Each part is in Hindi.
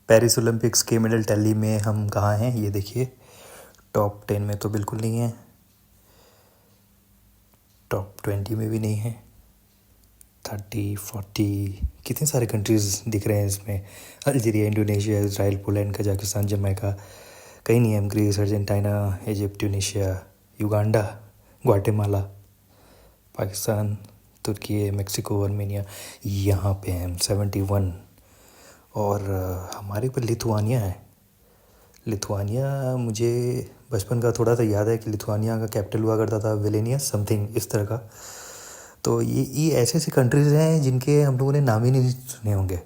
पेरिस ओलंपिक्स के मेडल टैली में हम कहाँ हैं ये देखिए। टॉप 10 में तो बिल्कुल नहीं है, टॉप 20 में भी नहीं है। 30-40 कितने सारे कंट्रीज़ दिख रहे हैं इसमें। Algeria, Indonesia, Israel, Poland, Kazakhstan, Jamaica, कहीं नहीं है। Greece, Argentina, Egypt, Tunisia, Uganda, Guatemala, Pakistan, तुर्की, मेक्सिको, आर्मेनिया, यहाँ पे हैं 71। और हमारे ऊपर लिथुआनिया है। लिथुआनिया मुझे बचपन का थोड़ा सा याद है कि लिथुआनिया का कैपिटल हुआ करता था विलेनियस समथिंग इस तरह का। तो ये ऐसे ऐसे कंट्रीज़ हैं जिनके हम लोगों ने नाम ही नहीं सुने होंगे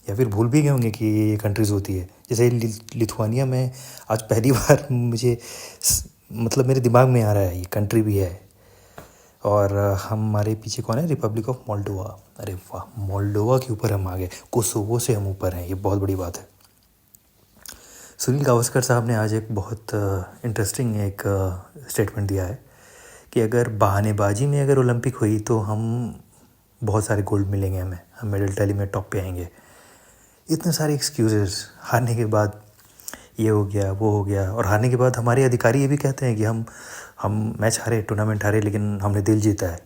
या फिर भूल भी गए होंगे कि ये कंट्रीज़ होती है। जैसे लिथुआनिया में आज पहली बार मुझे मतलब मेरे दिमाग में आ रहा है ये कंट्री भी है। और हमारे पीछे कौन है? Republic of Moldova. अरे वाह, मोल्डोवा के ऊपर हम आ गए, कोसोवो से हम ऊपर हैं, ये बहुत बड़ी बात है। सुनील गावस्कर साहब ने आज एक बहुत इंटरेस्टिंग एक स्टेटमेंट दिया है कि अगर बहानेबाजी में अगर ओलंपिक हुई तो हम बहुत सारे गोल्ड मिलेंगे, हम मेडल टैली में टॉप पे आएंगे। इतने सारे एक्सक्यूज़ेस, हारने के बाद ये हो गया वो हो गया, और हारने के बाद हमारे अधिकारी ये भी कहते हैं कि हम मैच हारे, टूर्नामेंट हारे, लेकिन हमने दिल जीता है।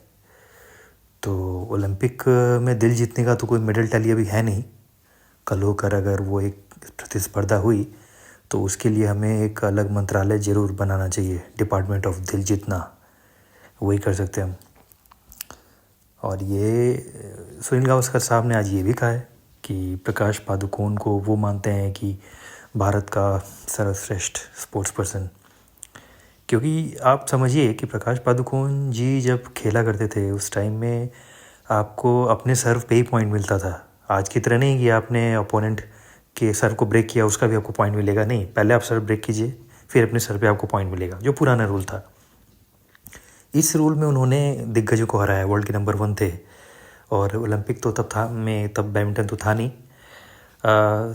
तो ओलंपिक में दिल जीतने का तो कोई मेडल टैली अभी है नहीं। कल होकर अगर वो एक प्रतिस्पर्धा हुई तो उसके लिए हमें एक अलग मंत्रालय ज़रूर बनाना चाहिए, डिपार्टमेंट ऑफ दिल जीतना, वही कर सकते हैं हम। और ये सुनील गावस्कर साहब ने आज ये भी कहा है कि प्रकाश पादुकोण को वो मानते हैं कि भारत का सर्वश्रेष्ठ स्पोर्ट्स पर्सन। क्योंकि आप समझिए कि प्रकाश पादुकोण जी जब खेला करते थे उस टाइम में आपको अपने सर्व पे ही पॉइंट मिलता था। आज की तरह नहीं कि आपने ओपोनेंट के सर्व को ब्रेक किया उसका भी आपको पॉइंट मिलेगा, नहीं, पहले आप सर्व ब्रेक कीजिए फिर अपने सर्व पे आपको पॉइंट मिलेगा, जो पुराना रूल था। इस रूल में उन्होंने दिग्गजों को हराया, वर्ल्ड के नंबर 1 थे। और ओलंपिक तो तब बैडमिंटन तो था नहीं।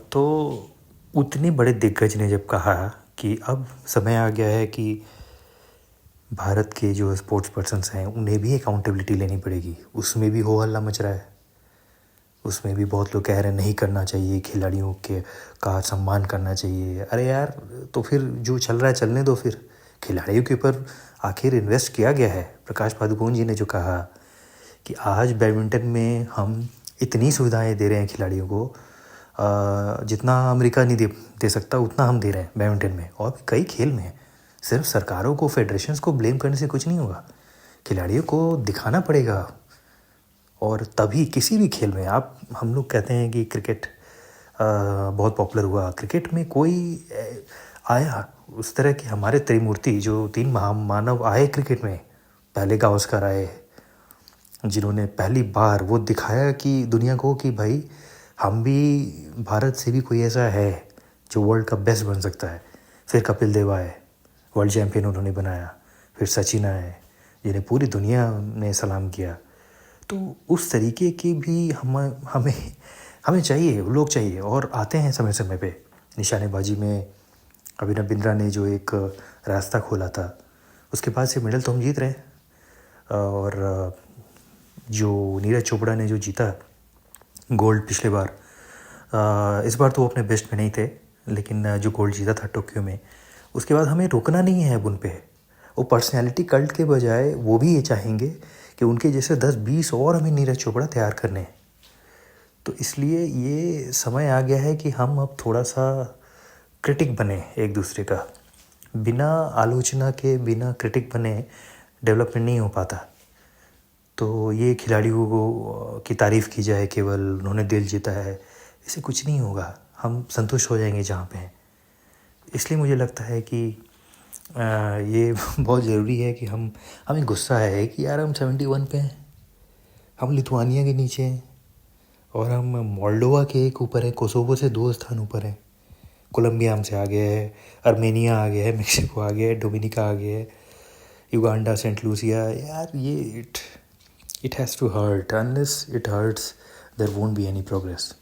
तो उतने बड़े दिग्गज ने जब कहा कि अब समय आ गया है कि भारत के जो स्पोर्ट्स पर्सन्स हैं उन्हें भी अकाउंटेबिलिटी लेनी पड़ेगी, उसमें भी हो हल्ला मच रहा है। उसमें भी बहुत लोग कह रहे हैं नहीं करना चाहिए, खिलाड़ियों के का सम्मान करना चाहिए। अरे यार, तो फिर जो चल रहा है चलने दो। फिर खिलाड़ियों के ऊपर आखिर इन्वेस्ट किया गया है। प्रकाश पादुकोण जी ने जो कहा कि आज बैडमिंटन में हम इतनी सुविधाएं दे रहे हैं खिलाड़ियों को, जितना अमेरिका नहीं दे सकता उतना हम दे रहे हैं बैडमिंटन में, और भी कई खेल में। सिर्फ सरकारों को, फेडरेशंस को ब्लेम करने से कुछ नहीं होगा, खिलाड़ियों को दिखाना पड़ेगा। और तभी किसी भी खेल में हम लोग कहते हैं कि क्रिकेट बहुत पॉपुलर हुआ। क्रिकेट में कोई आया उस तरह के, हमारे त्रिमूर्ति जो 3 महामानव आए क्रिकेट में, पहले गावस्कर आए जिन्होंने पहली बार वो दिखाया कि दुनिया को कि भाई हम भी, भारत से भी कोई ऐसा है जो वर्ल्ड का बेस्ट बन सकता है। फिर कपिल देव आए, वर्ल्ड चैम्पियन उन्होंने बनाया। फिर सचिन आए जिन्हें पूरी दुनिया ने सलाम किया। तो उस तरीके के भी हमें चाहिए, लोग चाहिए, और आते हैं समय समय पे। निशानेबाजी में अभिनव बिंद्रा ने जो एक रास्ता खोला था, उसके बाद से मेडल तो हम जीत रहे हैं। और जो नीरज चोपड़ा ने जो जीता गोल्ड पिछले बार, इस बार तो वो अपने बेस्ट में नहीं थे, लेकिन जो गोल्ड जीता था टोक्यो में, उसके बाद हमें रुकना नहीं है अब उन पे। वो पर्सनैलिटी कल्ट के बजाय वो भी ये चाहेंगे कि उनके जैसे 10-20 और हमें नीरज चोपड़ा तैयार करने हैं। तो इसलिए ये समय आ गया है कि हम अब थोड़ा सा क्रिटिक बने एक दूसरे का। बिना आलोचना के, बिना क्रिटिक बने डेवलपमेंट नहीं हो पाता। तो ये खिलाड़ियों को की तारीफ़ की जाए केवल, उन्होंने दिल जीता है, इससे कुछ नहीं होगा। हम संतुष्ट हो जाएंगे जहाँ पे हैं। इसलिए मुझे लगता है कि ये बहुत ज़रूरी है कि हमें गुस्सा है कि यार हम 71 पे हैं, हम लिथुआनिया के नीचे हैं, और हम मोल्डोवा के एक ऊपर है, कोसोवो से 2 स्थान ऊपर है, कोलंबिया हमसे आगे है, आर्मेनिया आ गया है, मेक्सिको आ गया है, डोमिनिका आ गया है, युगांडा, सेंट लूसिया। यार ये it has to hurt, unless it hurts there won't be any progress.